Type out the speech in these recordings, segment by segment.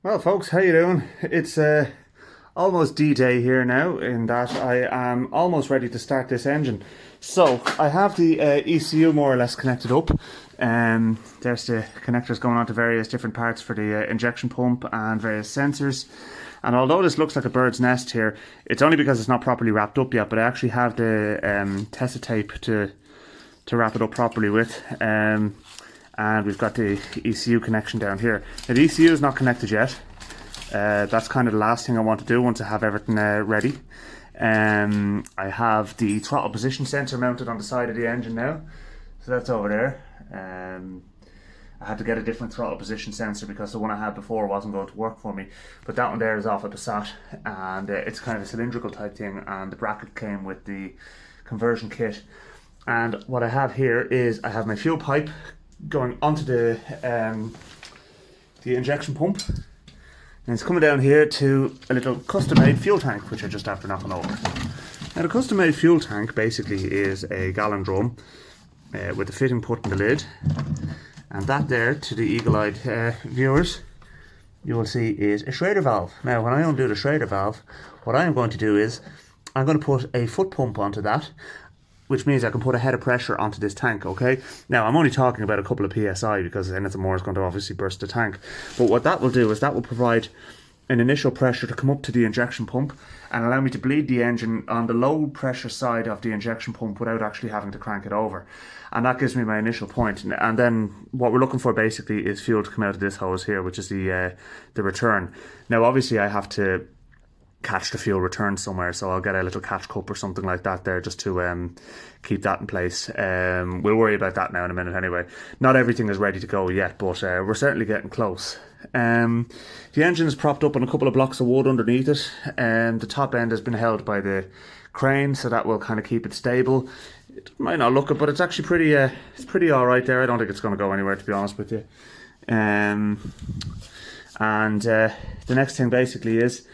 Well, folks, how you doing? It's almost D-Day here now, in that I am almost ready to start this engine. So I have the ECU more or less connected up. There's the connectors going on to various different parts for the injection pump and various sensors. And although this looks like a bird's nest here, it's only because it's not properly wrapped up yet. But I actually have the Tessa tape to wrap it up properly with. And we've got the ECU connection down here. Now, the ECU is not connected yet. That's kind of the last thing I want to do once I have everything ready. I have the throttle position sensor mounted on the side of the engine now, so that's over there. I had to get a different throttle position sensor because the one I had before wasn't going to work for me, but that one there is off a Passat, and it's kind of a cylindrical type thing, and the bracket came with the conversion kit. And what I have here is I have my fuel pipe going onto the injection pump, and it's coming down here to a little custom-made fuel tank, which I just after knocking over. Now, the custom-made fuel tank basically is a gallon drum with a fitting put in the lid, and that there, to the eagle-eyed viewers, you will see is a Schrader valve. Now, when I undo the Schrader valve, what I am going to do is I'm going to put a foot pump onto that, which means I can put a head of pressure onto this tank, okay? Now, I'm only talking about a couple of PSI because anything more is going to obviously burst the tank. But what that will do is that will provide an initial pressure to come up to the injection pump and allow me to bleed the engine on the low pressure side of the injection pump without actually having to crank it over. And that gives me my initial point. And then what we're looking for basically is fuel to come out of this hose here, which is the return. Now, obviously, I have to catch the fuel return somewhere, so I'll get a little catch cup or something like that there just to keep that in place. We'll worry about that now in a minute anyway. Not everything is ready to go yet, but we're certainly getting close. The engine is propped up on a couple of blocks of wood underneath it, and the top end has been held by the crane, so that will kind of keep it stable. It might not look it, but it's actually pretty all right there. I don't think it's going to go anywhere, to be honest with you. The next thing basically is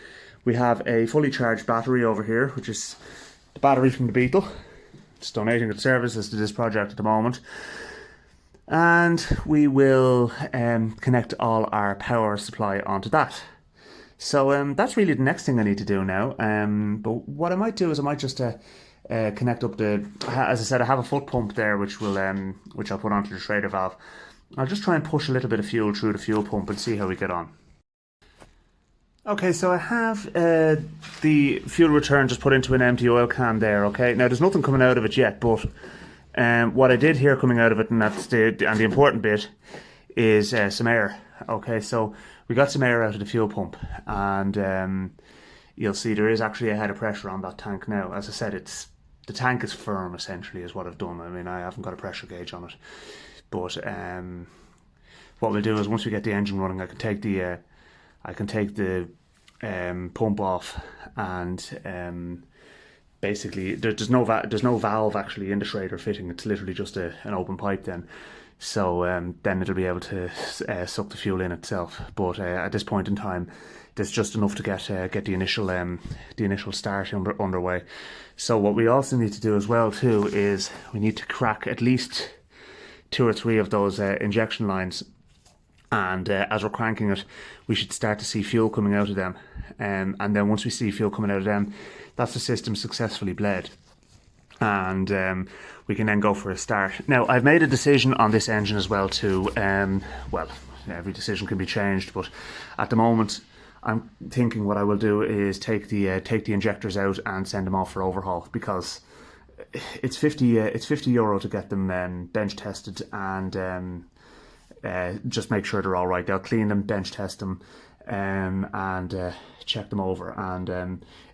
we have a fully charged battery over here, which is the battery from the Beetle. It's donating its services to this project at the moment. And we will connect all our power supply onto that. So that's really the next thing I need to do now. But what I might do is I might just connect up the, as I said, I have a foot pump there which I'll put onto the Schrader valve. I'll just try and push a little bit of fuel through the fuel pump and see how we get on. Okay, so I have the fuel return just put into an empty oil can there, okay? Now, there's nothing coming out of it yet, but what I did hear coming out of it, and that's the important bit, is some air. Okay, so we got some air out of the fuel pump, and you'll see there is actually a head of pressure on that tank now. As I said, the tank is firm, essentially, is what I've done. I mean, I haven't got a pressure gauge on it. But what we'll do is once we get the engine running, I can take the pump off, and basically there's no valve actually in the Schrader fitting. It's literally just an open pipe then. So then it'll be able to suck the fuel in itself. But at this point in time, there's just enough to get the initial start underway. So what we also need to do as well too is we need to crack at least 2 or 3 of those injection lines. And as we're cranking it, we should start to see fuel coming out of them. And then once we see fuel coming out of them, that's the system successfully bled. And we can then go for a start. Now, I've made a decision on this engine as well too. Well, every decision can be changed, but at the moment, I'm thinking what I will do is take the injectors out and send them off for overhaul, because it's €50 to get them bench tested and just make sure they're all right. They'll clean them, bench test them, and check them over. And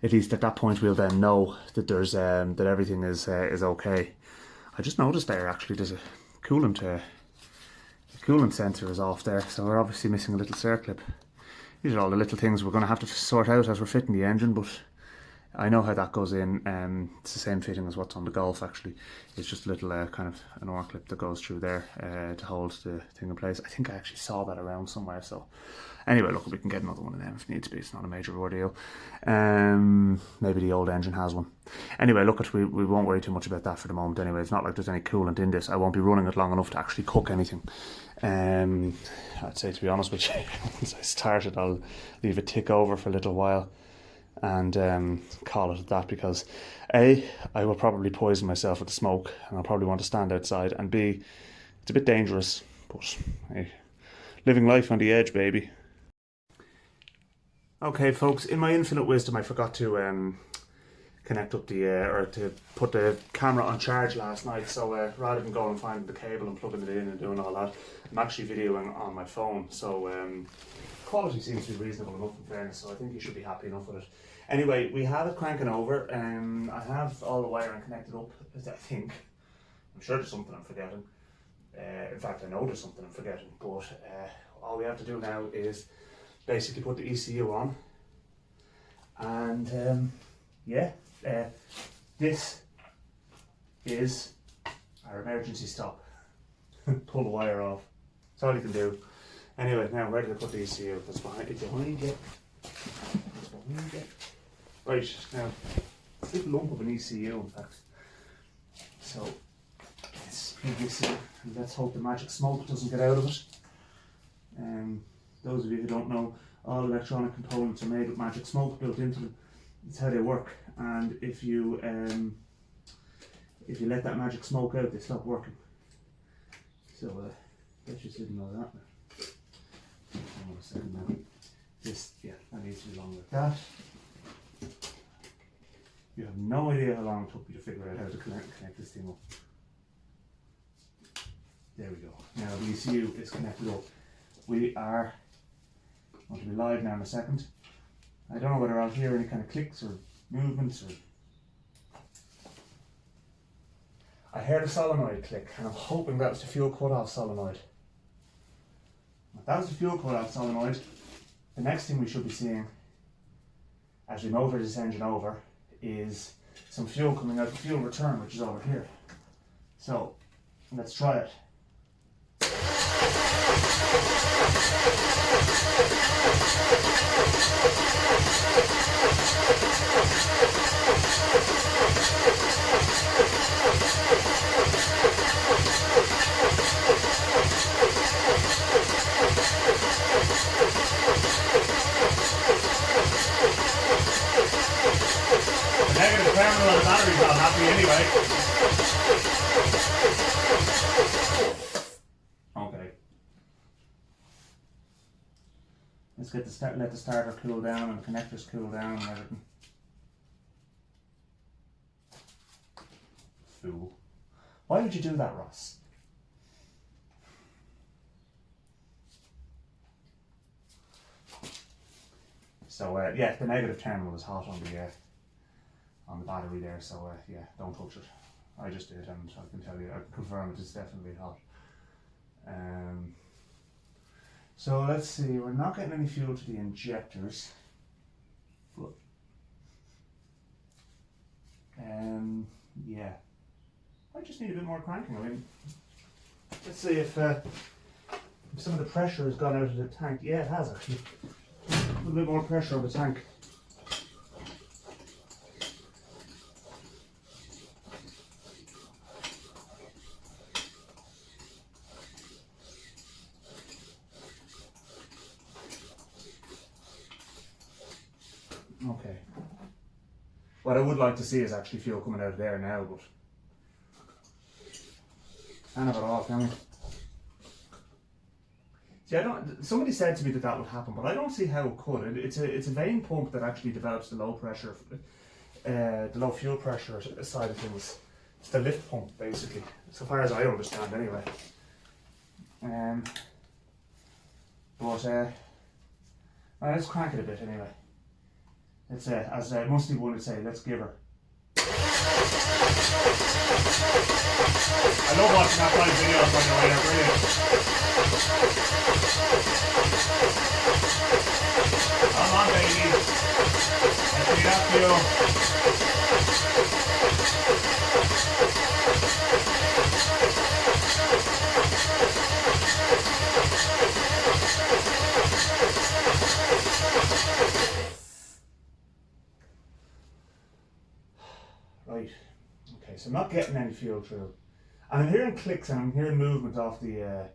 at least at that point, we'll then know that that everything is okay. I just noticed there actually there's a coolant sensor is off there, so we're obviously missing a little circlip. These are all the little things we're going to have to sort out as we're fitting the engine, but I know how that goes in. It's the same fitting as what's on the Golf actually. It's just a little kind of an oil clip that goes through there to hold the thing in place. I think I actually saw that around somewhere. So anyway, look, we can get another one of them if needs be. It's not a major ordeal. Maybe the old engine has one. Anyway, look, we won't worry too much about that for the moment anyway. It's not like there's any coolant in this. I won't be running it long enough to actually cook anything. I'd say, to be honest with you, once I start it, I'll leave it tick over for a little while and call it that, because A, I will probably poison myself with the smoke and I'll probably want to stand outside, and B, it's a bit dangerous, but hey, living life on the edge, baby. Okay folks, in my infinite wisdom I forgot to connect up the or to put the camera on charge last night, so rather than going and finding the cable and plugging it in and doing all that, I'm actually videoing on my phone, so quality seems to be reasonable enough in fairness, so I think you should be happy enough with it. Anyway, we have it cranking over, and I have all the wiring connected up, I think. I'm sure there's something I'm forgetting. In fact, I know there's something I'm forgetting, but all we have to do now is basically put the ECU on, and yeah, this is our emergency stop. Pull the wire off. That's all you can do. Anyway, now where did I put the ECU? That's behind you. That's behind you. Right, now, a big lump of an ECU, in fact. So, let's plug this in, and let's hope the magic smoke doesn't get out of it. Those of you who don't know, all electronic components are made with magic smoke built into them. It's how they work, and if you let that magic smoke out, they stop working. So let's just didn't know that. Hang on a second now. This, yeah, that needs to be along like that. You have no idea how long it took me to figure out how to connect this thing up. There we go. Now the ECU is connected up. We are going to be live now in a second. I don't know whether I'll hear any kind of clicks or movements, or I heard a solenoid click, and I'm hoping that was the fuel cut-off solenoid. If that was the fuel cut-off solenoid, the next thing we should be seeing as we motor this engine over is some fuel coming out the fuel return, which is over here. So let's try it. The negative terminal on the battery's not happy anyway. Okay. Let's get let the starter cool down and the connectors cool down and everything. Fool. Why would you do that, Ross? So yeah, the negative terminal is hot on the battery there, so yeah, don't touch it. I just did, and I can tell you, I can confirm it is definitely hot. So let's see, we're not getting any fuel to the injectors, but yeah, I just need a bit more cranking. I mean, let's see if some of the pressure has gone out of the tank. Yeah, it has actually. A little bit more pressure on the tank. Okay. What I would like to see is actually fuel coming out of there now, but can't have it all, can we? See, somebody said to me that would happen, but I don't see how it could. It's a vane pump that actually develops the low pressure, the low fuel pressure side of things. It's the lift pump, basically, so far as I understand, anyway. Let's crank it a bit anyway. Let's as Musty would say, let's give her. I love watching that kind of videos, by the way, they're brilliant. Come on, baby. Let's get up, fuel. Right. Okay, so I'm not getting any fuel through. And I'm hearing clicks and I'm hearing movement off the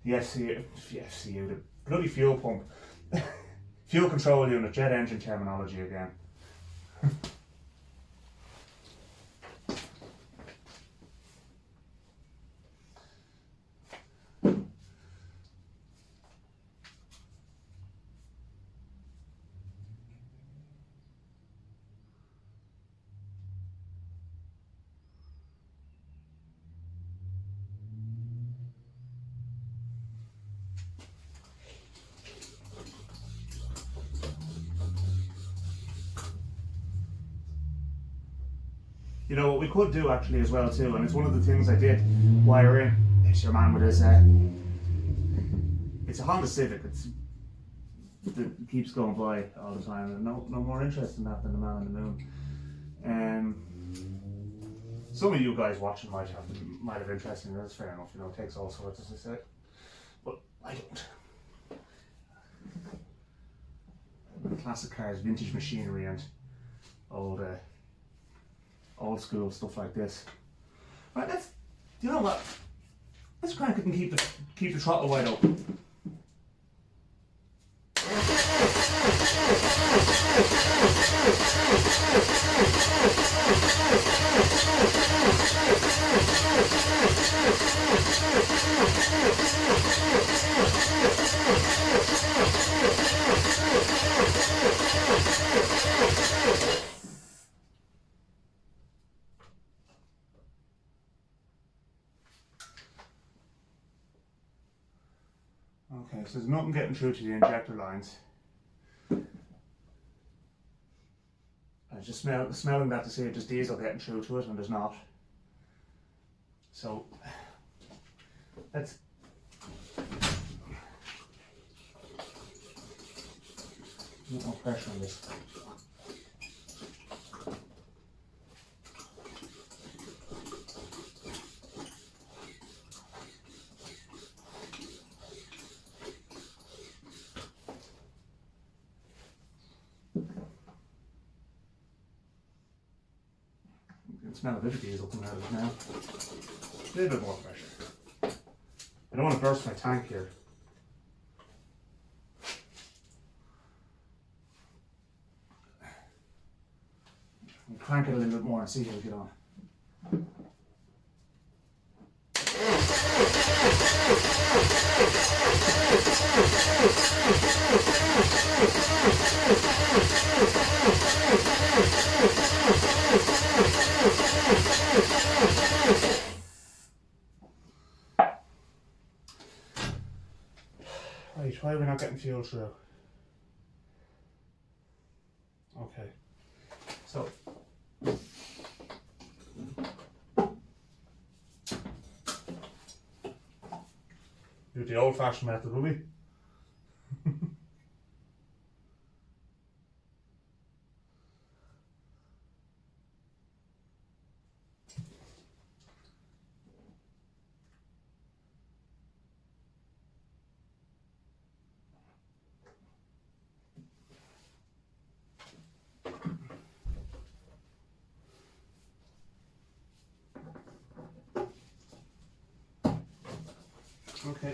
the FCU, the bloody fuel pump. Fuel control unit, jet engine terminology again. You know what we could do actually as well too, and it's one of the things I did while we're in. It's your man with his it's a Honda Civic. It keeps going by all the time, and no more interest in that than the man in the moon. Some of you guys watching might have interest in it. That's fair enough. You know, it takes all sorts, as I say, but I don't. Classic cars, vintage machinery, and old school stuff like this. Right, you know what? Let's crank it and keep the throttle wide open. Okay, so there's nothing getting through to the injector lines. I was just smelling that to see if there's diesel getting through to it, and there's not. So let's not more pressure on this. You can smell a bit of diesel coming out of it now. A little bit more pressure. I don't want to burst my tank here. I'll crank it a little bit more and see how we get on. Right, why are we not getting fuel through? Okay, so do the old-fashioned method, will we? Okay.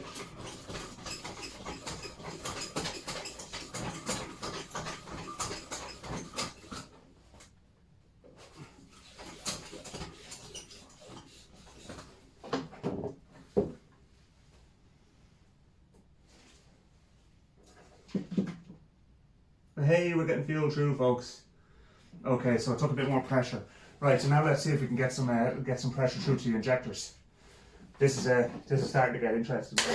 Hey, we're getting fuel through, folks. Okay, so it took a bit more pressure. Right, so now let's see if we can get some pressure through to the injectors. This is starting to get interesting. You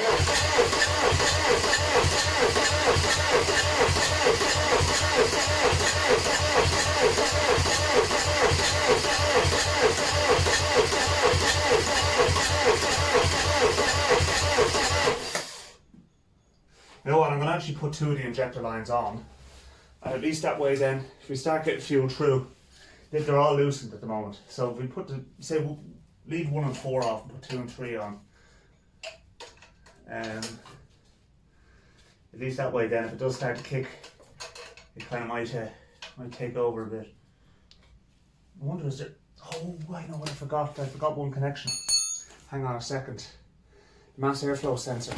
know what, I'm going to actually put two of the injector lines on, and at least that way then, if we start getting fuel through, they're all loosened at the moment. So if we put we'll leave 1 and 4 off and put 2 and 3 on. At least that way then, if it does start to kick, it kind of might take over a bit. I wonder, is there, oh, I know what I forgot one connection. Hang on a second. mass airflow sensor.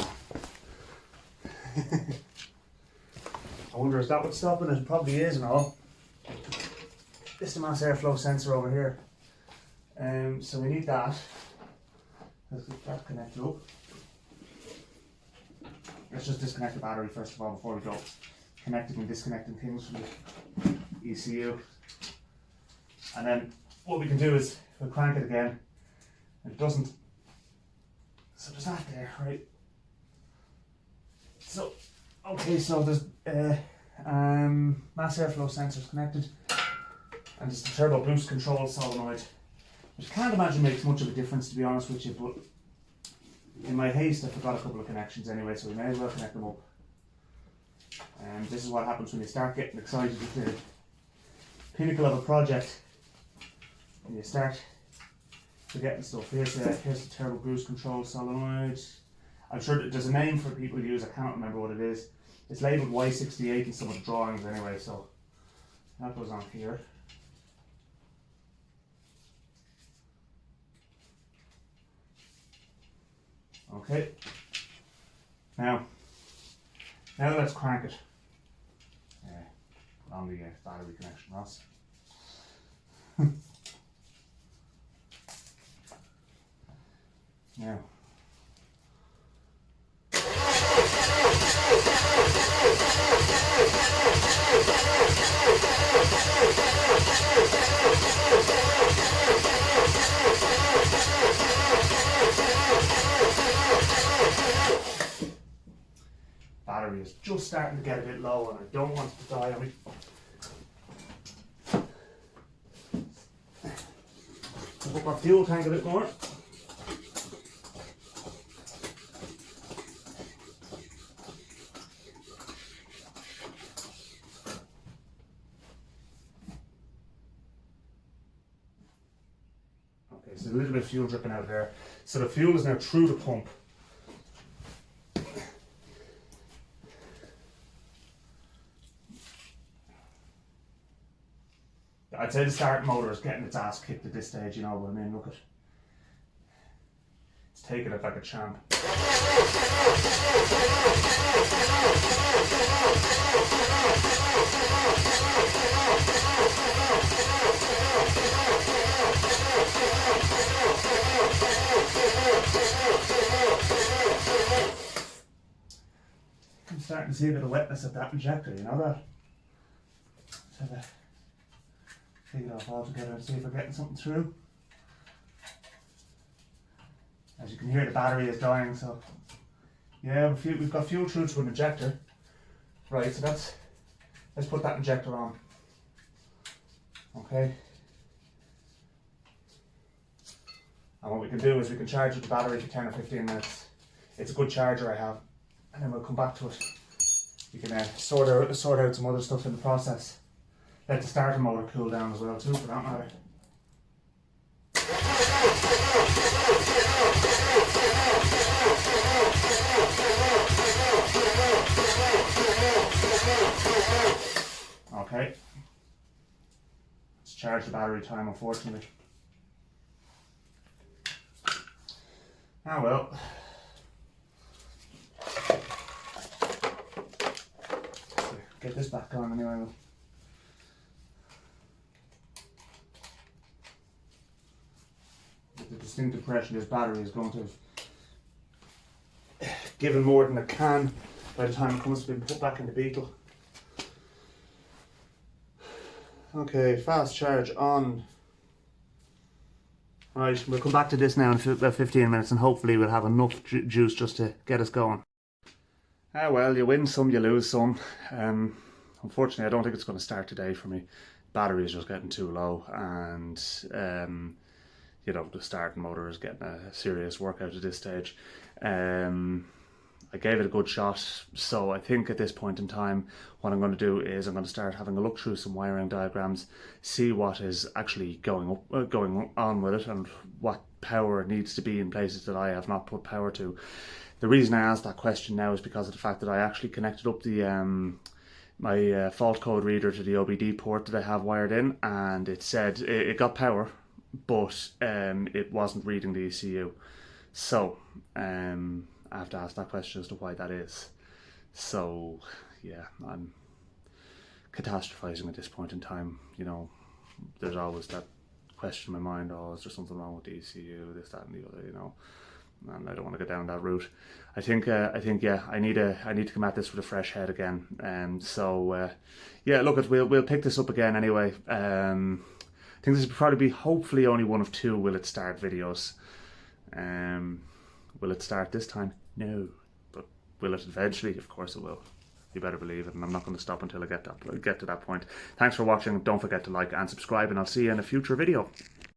I wonder, is that what's stopping it? It probably is and all. This is the mass airflow sensor over here. So we need that. Let's get that connected up. Let's just disconnect the battery first of all before we go connecting and disconnecting things from the ECU. And then what we can do is we'll crank it again. If it doesn't, so there's that there, right? So, okay, so there's mass airflow sensors connected, and there's the turbo boost control solenoid, which I can't imagine makes much of a difference, to be honest with you, but in my haste I forgot a couple of connections anyway, so we may as well connect them up. And this is what happens when you start getting excited with the pinnacle of a project, and you start forgetting stuff. Here's the turbo boost control solenoid. I'm sure that there's a name for people to use, I can't remember what it is. It's labelled Y68 in some of the drawings anyway, so that goes on here. Okay, now let's crank it. On the battery connection, Ross. Now, battery is just starting to get a bit low and I don't want it to die on me. Put up our fuel tank a bit more. Okay, so a little bit of fuel dripping out there. So the fuel is now through the pump. I'd say the start motor is getting its ass kicked at this stage, you know what I mean? Look at it. It's taking it like a champ. I'm starting to see a bit of wetness at that injector, you know that? So take it off altogether and see if we're getting something through. As you can hear, the battery is dying, so yeah, we've got fuel through to an injector. Right, so let's put that injector on. Okay. And what we can do is we can charge the battery for 10 or 15 minutes. It's a good charger I have, and then we'll come back to it. We can sort out some other stuff in the process. Let the starter motor cool down as well too, for that matter. Okay. Let's charge the battery time, unfortunately. Ah well. Get this back on anyway. The distinct impression this battery is going to have given more than it can by the time it comes to being put back in the Beetle. Okay, fast charge on. Right, we'll come back to this now in about 15 minutes and hopefully we'll have enough juice just to get us going. Ah well, you win some, you lose some. Unfortunately, I don't think it's going to start today for me. Battery is just getting too low, and you know, the starting motor is getting a serious workout at this stage. I gave it a good shot, so I think at this point in time what I'm going to do is I'm going to start having a look through some wiring diagrams, see what is actually going on with it and what power needs to be in places that I have not put power to. The reason I asked that question now is because of the fact that I actually connected up the my fault code reader to the OBD port that I have wired in, and it said it got power, but it wasn't reading the ECU. So I have to ask that question as to why that is. So yeah, I'm catastrophizing at this point in time. You know, there's always that question in my mind, oh, is there something wrong with the ECU, this, that and the other, you know, and I don't want to go down that route. I think yeah, I need to come at this with a fresh head again. Yeah, look, we'll pick this up again anyway. I think this will probably be hopefully only one of 2 will it start videos. Will it start this time? No, but will it eventually? Of course it will. You better believe it, and I'm not going to stop until I get to that point. Thanks for watching. Don't forget to like and subscribe, and I'll see you in a future video.